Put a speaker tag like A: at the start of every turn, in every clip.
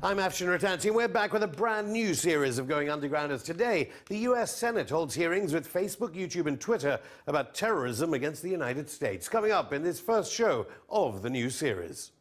A: I'm Afshin Rattansi, and we're back with a brand new series of Going Underground as today the US Senate holds hearings with Facebook, YouTube and Twitter about terrorism against the United States. Coming up in this first show of the new series.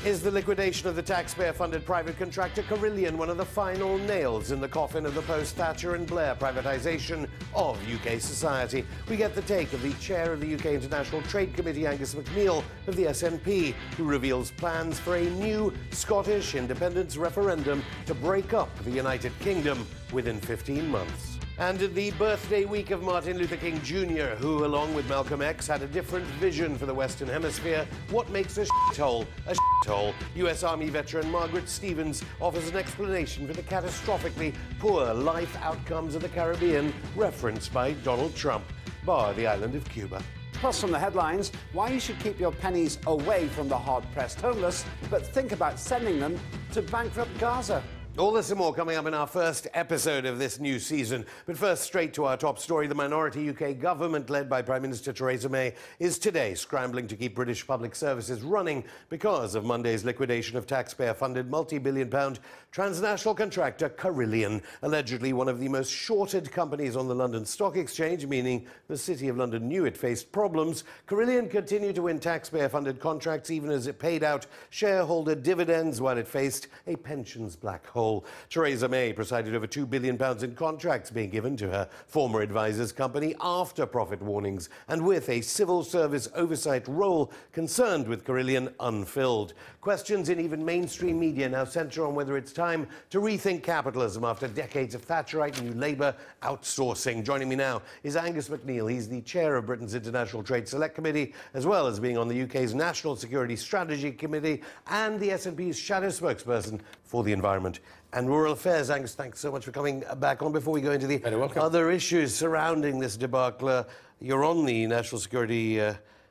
A: Is the liquidation of the taxpayer-funded private contractor Carillion one of the final nails in the coffin of the post-Thatcher and Blair privatisation of UK society? We get the take of the chair of the UK International Trade Committee, Angus MacNeil of the SNP, who reveals plans for a new Scottish independence referendum to break up the United Kingdom within 15 months. And the birthday week of Martin Luther King Jr., who, along with Malcolm X, had a different vision for the Western Hemisphere. What makes a shithole a shithole? US Army veteran Margaret Stevens offers an explanation for the catastrophically poor life outcomes of the Caribbean, referenced by Donald Trump, bar the island of Cuba.
B: Plus, from the headlines, why you should keep your pennies away from the hard-pressed homeless, but think about sending them to bankrupt Gaza.
A: All this and more coming up in our first episode of this new season. But first, straight to our top story. The minority UK government, led by Prime Minister Theresa May, is today scrambling to keep British public services running because of Monday's liquidation of taxpayer-funded multi-billion-pound transnational contractor Carillion, allegedly one of the most shorted companies on the London Stock Exchange, meaning the City of London knew it faced problems. Carillion continued to win taxpayer-funded contracts even as it paid out shareholder dividends while it faced a pensions black hole. Theresa May presided over £2 billion in contracts being given to her former advisor's company after profit warnings and with a civil service oversight role concerned with Carillion unfilled. Questions in even mainstream media now centre on whether it's time to rethink capitalism after decades of Thatcherite New Labour outsourcing. Joining me now is Angus MacNeil. He's the chair of Britain's International Trade Select Committee, as well as being on the UK's National Security Strategy Committee and the SNP's shadow spokesperson for the environment and rural affairs. Angus, thanks so much for coming back on. Before we go into the other issues surrounding this debacle, you're on the National Security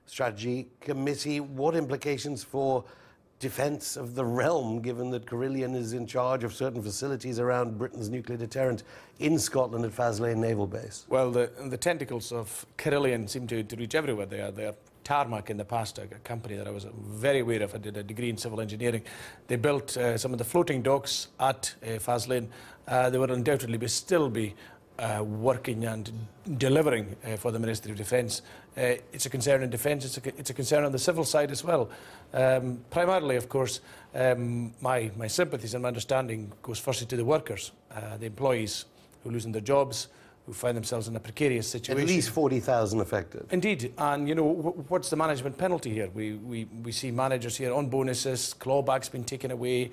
A: Strategy Committee. What implications for defence of the realm, given that Carillion is in charge of certain facilities around Britain's nuclear deterrent in Scotland at Faslane Naval Base?
C: Well, the tentacles of Carillion seem to reach everywhere. They are Tarmac in the past, a company that I was very aware of. I did a degree in civil engineering. They built some of the floating docks at Faslane. They will undoubtedly still be working and delivering for the Ministry of Defence. It's a concern in defence, it's a concern on the civil side as well. Primarily, of course, my sympathies and my understanding goes firstly to the workers, the employees who are losing their jobs, who find themselves in a precarious situation.
A: At least 40,000 affected.
C: Indeed, and you know, what's the management penalty here? We see managers here on bonuses, clawbacks being taken away,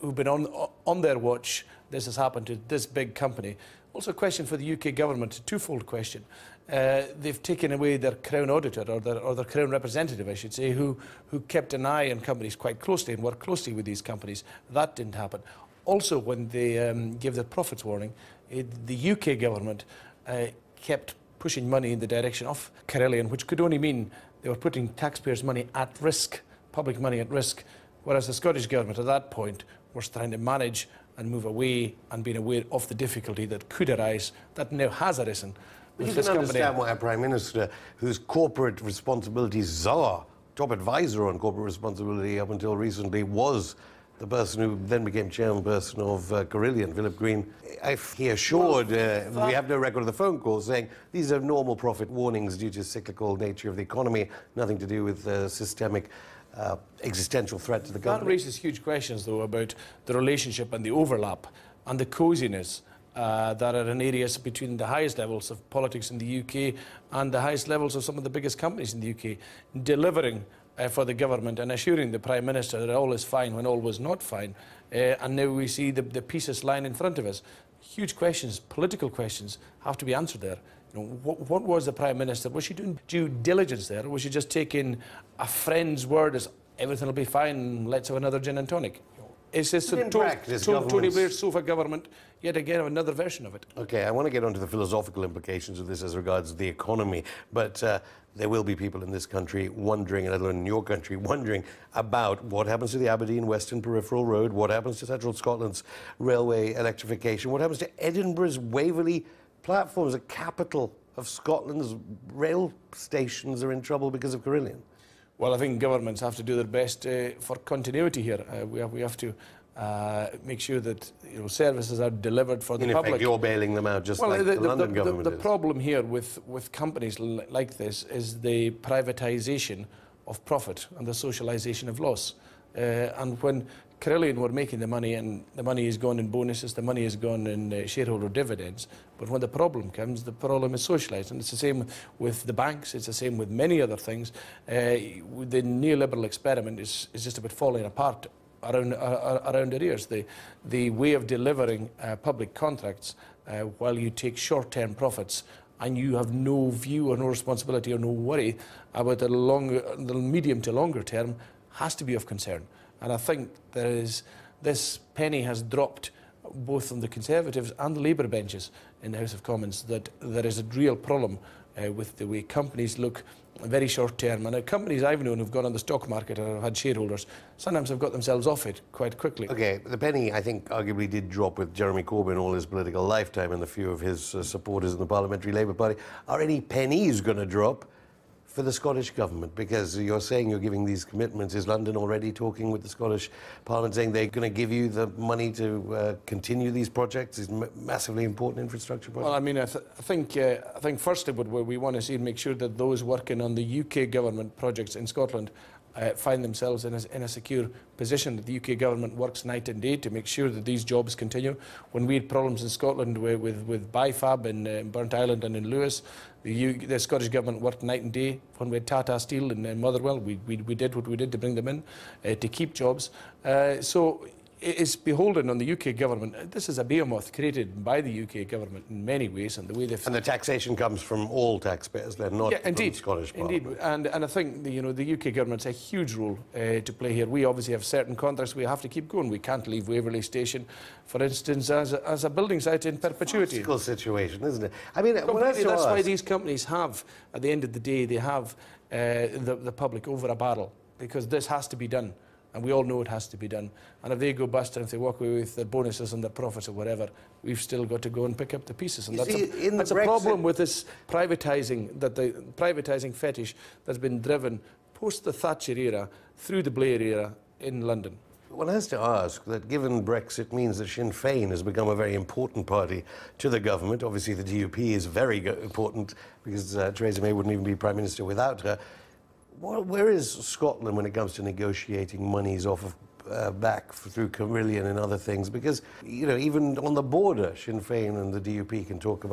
C: who've been on their watch. This has happened to this big company. Also a question for the UK government, a twofold question. They've taken away their Crown auditor, or their Crown representative, I should say, who kept an eye on companies quite closely and worked closely with these companies. That didn't happen. Also, when they gave their profits warning, the UK government kept pushing money in the direction of Carillion, which could only mean they were putting taxpayers' money at risk, public money at risk, whereas the Scottish government at that point was trying to manage and move away and being aware of the difficulty that could arise, that now has arisen.
A: But you can understand why a Prime Minister whose corporate responsibilities are top advisor on corporate responsibility up until recently was the person who then became chairperson of Carillion, Philip Green. He assured, we have no record of the phone call, saying these are normal profit warnings due to cyclical nature of the economy, nothing to do with systemic existential threat to the government.
C: That raises huge questions, though, about the relationship and the overlap and the coziness that are in areas between the highest levels of politics in the UK and the highest levels of some of the biggest companies in the UK, delivering for the government and assuring the Prime Minister that all is fine when all was not fine. And now we see the pieces lying in front of us. Huge questions, political questions, have to be answered there. You know, what was the Prime Minister? Was she doing due diligence there, or was she just taking a friend's word as everything will be fine, let's have another gin and tonic? Is this Tony Blair's sofa government yet again another version of it?
A: OK, I want to get onto the philosophical implications of this as regards the economy, but there will be people in this country wondering, and let alone in your country, wondering about what happens to the Aberdeen Western Peripheral Road, what happens to Central Scotland's railway electrification, what happens to Edinburgh's Waverley platforms, the capital of Scotland's rail stations are in trouble because of Carillion.
C: Well, I think governments have to do their best for continuity here. We have to make sure that services are delivered for the public.
A: In effect, you're bailing them out, just like the London government
C: The
A: is.
C: problem here with companies like this is the privatisation of profit and the socialisation of loss. And when Carillion were making the money, and the money is gone in bonuses, the money is gone in shareholder dividends, but when the problem comes, the problem is socialised. And it's the same with the banks, it's the same with many other things. The neoliberal experiment is just about falling apart around our ears. The way of delivering public contracts while you take short-term profits and you have no view or no responsibility or no worry about the medium to longer term has to be of concern. And I think this penny has dropped both on the Conservatives and the Labour benches in the House of Commons, that there is a real problem with the way companies look very short term. And companies I've known who've gone on the stock market or have had shareholders, sometimes have got themselves off it quite quickly.
A: Okay, the penny, I think, arguably did drop with Jeremy Corbyn all his political lifetime and a few of his supporters in the Parliamentary Labour Party. Are any pennies going to drop for the Scottish Government? Because you're saying you're giving these commitments. Is London already talking with the Scottish Parliament, saying they're going to give you the money to continue these projects, these massively important infrastructure projects?
C: Well, I mean, I think firstly what we want to see and make sure that those working on the UK government projects in Scotland find themselves in a secure position, that the UK government works night and day to make sure that these jobs continue. When we had problems in Scotland with BIFAB in Burnt Island and in Lewis, the Scottish government worked night and day. When we had Tata Steel in Motherwell, we did what we did to bring them in, to keep jobs. So it is beholden on the UK government. This is a behemoth created by the UK government in many ways, and the way they've...
A: And the taxation comes from all taxpayers, then, not from the Scottish Parliament.
C: Indeed, and I think the UK government's a huge role to play here. We obviously have certain contracts we have to keep going. We can't leave Waverley Station, for instance, as a building site in perpetuity.
A: It's a situation, isn't it? I mean,
C: that's why these companies have, at the end of the day, they have the public over a barrel, because this has to be done. And we all know it has to be done. And if they go bust and if they walk away with their bonuses and their profits or whatever, we've still got to go and pick up the pieces. And that's a problem with this privatising, the privatising fetish that's been driven post the Thatcher era through the Blair era in London.
A: One has to ask that given Brexit means that Sinn Féin has become a very important party to the government. Obviously the DUP is very important because Theresa May wouldn't even be Prime Minister without her. Where is Scotland when it comes to negotiating monies off of back through Carillion and other things? Because, even on the border, Sinn Féin and the DUP can talk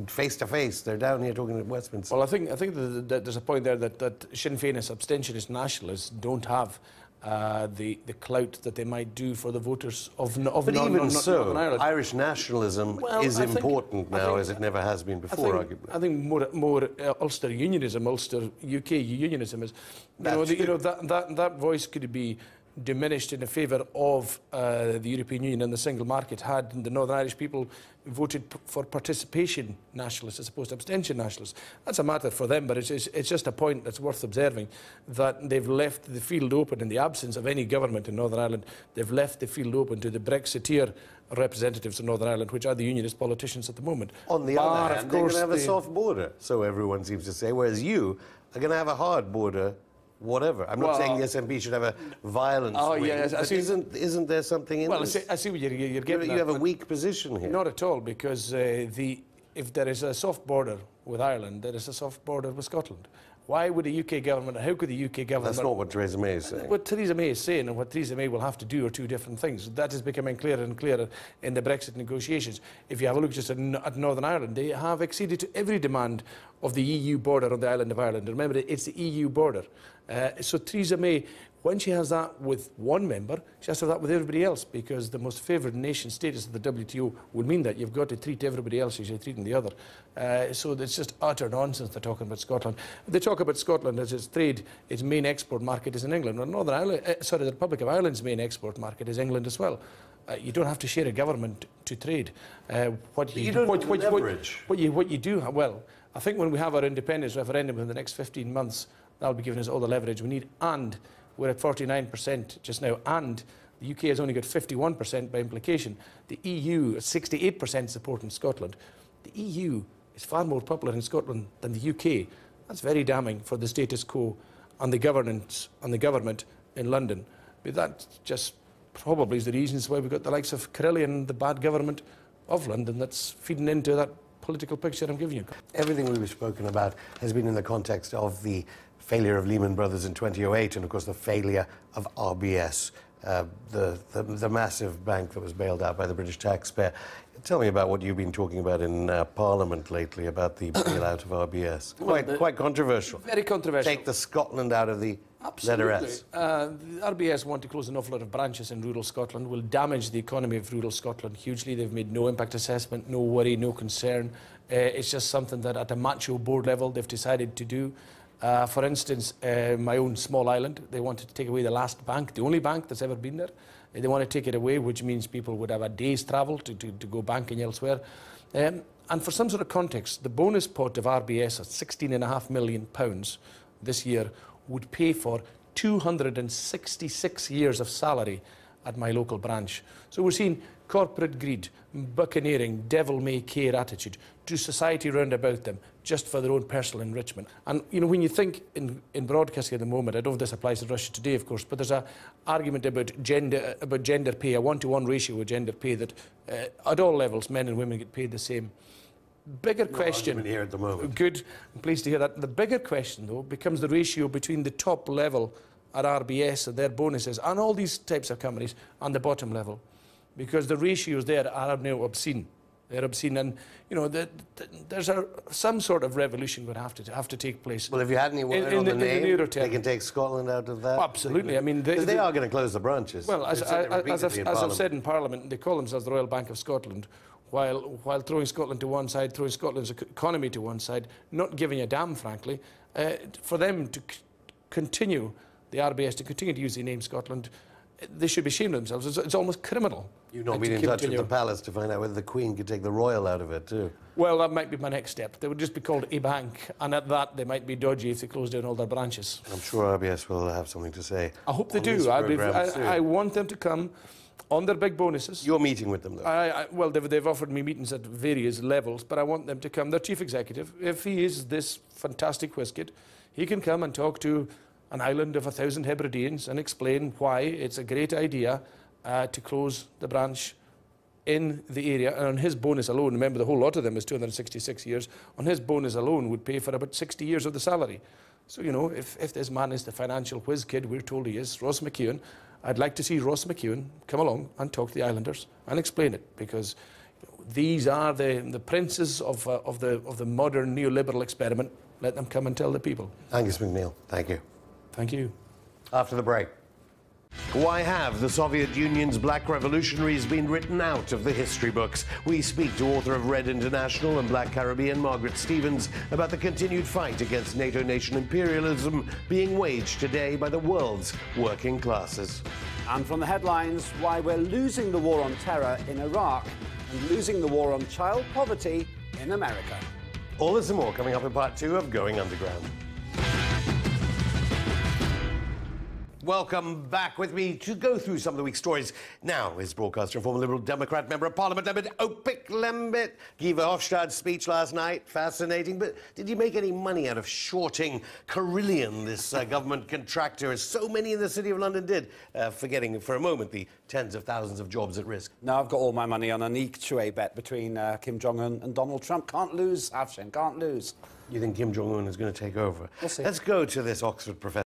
A: face to face. They're down here talking at Westminster.
C: Well, I think that there's a point there that Sinn Féin as abstentionist nationalists don't have the clout that they might do for the voters of
A: But even so,
C: Northern Ireland.
A: Irish nationalism is important now, as it never has been before, arguably.
C: I think more Ulster unionism, Ulster UK unionism is, that voice could be diminished in favour of the European Union and the single market had the Northern Irish people voted for participation nationalists as opposed to abstention nationalists. That's a matter for them, but it's just a point that's worth observing, that they've left the field open in the absence of any government in Northern Ireland. They've left the field open to the Brexiteer representatives of Northern Ireland, which are the unionist politicians at the moment.
A: On the other hand, they're going to have a soft border, so everyone seems to say, whereas you are going to have a hard border. Whatever. I'm not saying the SNP should have a violent swing, but isn't there something in this?
C: Well, I see what you're getting at.
A: You have a weak position here.
C: Not at all, because if there is a soft border with Ireland, there is a soft border with Scotland. Why would the UK government, how could the UK government...
A: That's not what Theresa May is saying.
C: What Theresa May is saying and what Theresa May will have to do are two different things. That is becoming clearer and clearer in the Brexit negotiations. If you have a look just at Northern Ireland, they have acceded to every demand of the EU border on the island of Ireland. And remember, it's the EU border. So Theresa May, when she has that with one member, she has to have that with everybody else, because the most favoured nation status of the WTO would mean that you've got to treat everybody else as you're treating the other. So it's just utter nonsense they're talking about Scotland. They talk about Scotland as its trade, its main export market is in England. Well, Northern Ireland, the Republic of Ireland's main export market is England as well. You don't have to share a government to trade. What you do, well, I think when we have our independence referendum in the next 15 months, that'll be giving us all the leverage we need, and we're at 49% just now, and the UK has only got 51% by implication. The EU is 68% support in Scotland. The EU is far more popular in Scotland than the UK. That's very damning for the status quo and the government in London. But that's just probably is the reasons why we've got the likes of Carillion and the bad government of London that's feeding into that political picture I'm giving you.
A: Everything we've spoken about has been in the context of the failure of Lehman Brothers in 2008 and, of course, the failure of RBS, the massive bank that was bailed out by the British taxpayer. Tell me about what you've been talking about in Parliament lately about the bailout of RBS. Quite controversial.
C: Very controversial.
A: Take the Scotland out of the
C: Absolutely.
A: letter S.
C: The RBS want to close an awful lot of branches in rural Scotland, will damage the economy of rural Scotland hugely. They've made no impact assessment, no worry, no concern. It's just something that at a macho board level they've decided to do. For instance, my own small island, they wanted to take away the last bank, the only bank that's ever been there. They want to take it away, which means people would have a day's travel to go banking elsewhere. And for some sort of context, the bonus pot of RBS at £16.5 million this year would pay for 266 years of salary at my local branch. So we're seeing corporate greed, buccaneering, devil-may-care attitude to society round about them, just for their own personal enrichment. And, you know, when you think in broadcasting at the moment, I don't know if this applies to Russia Today, of course, but there's an argument about gender pay, a one-to-one ratio of gender pay, that at all levels, men and women get paid the same. Bigger question
A: here at the moment.
C: Good, I'm pleased to hear that. The bigger question, though, becomes the ratio between the top level at RBS and their bonuses and all these types of companies and the bottom level, because the ratios there are now obscene. They're obscene, and you know there's some sort of revolution going to have to take place.
A: Well, if you had any word on the name, they can take Scotland out of that.
C: Absolutely, I mean
A: they are going to close the branches.
C: Well, as I've said in Parliament, they call themselves the Royal Bank of Scotland, while throwing Scotland to one side, throwing Scotland's economy to one side, not giving a damn, frankly, for them to continue, the RBS to continue to use the name Scotland. They should be ashamed of themselves. It's almost criminal.
A: You've not been in touch with the palace to find out whether the Queen could take the royal out of it too?
C: Well, that might be my next step. They would just be called a bank, and at that they might be dodgy if they close down all their branches.
A: I'm sure RBS will have something to say.
C: I hope they do. I want them to come on their big bonuses.
A: You're meeting with them, though?
C: Well, they've offered me meetings at various levels, but I want them to come. Their chief executive, if he is this fantastic whiskit, he can come and talk to an island of 1,000 Hebrideans and explain why it's a great idea to close the branch in the area. And on his bonus alone, remember the whole lot of them is 266 years, on his bonus alone would pay for about 60 years of the salary. So, you know, if this man is the financial whiz kid we're told he is, Ross McEwan, I'd like to see Ross McEwan come along and talk to the islanders and explain it, because these are the princes of the modern neoliberal experiment. Let them come and tell the people.
A: Angus MacNeil, thank you.
C: Thank you.
A: After the break. Why have the Soviet Union's black revolutionaries been written out of the history books? We speak to author of Red International and Black Caribbean, Margaret Stevens, about the continued fight against NATO nation imperialism being waged today by the world's working classes.
B: And from the headlines, why we're losing the war on terror in Iraq and losing the war on child poverty in America.
A: All this and more coming up in part 2 of Going Underground. Welcome back. With me to go through some of the week's stories now is broadcaster and former Liberal Democrat Member of Parliament, Lembit Opik Lembit. Guy Verhofstadt's speech last night, fascinating, but did you make any money out of shorting Carillion, this government contractor, as so many in the City of London did, forgetting for a moment the tens of thousands of jobs at risk?
B: No, I've got all my money on an each-way bet between Kim Jong-un and Donald Trump. Can't lose, Afshin, can't lose.
A: You think Kim Jong-un is going to take over?
B: We'll see.
A: Let's go to this Oxford professor.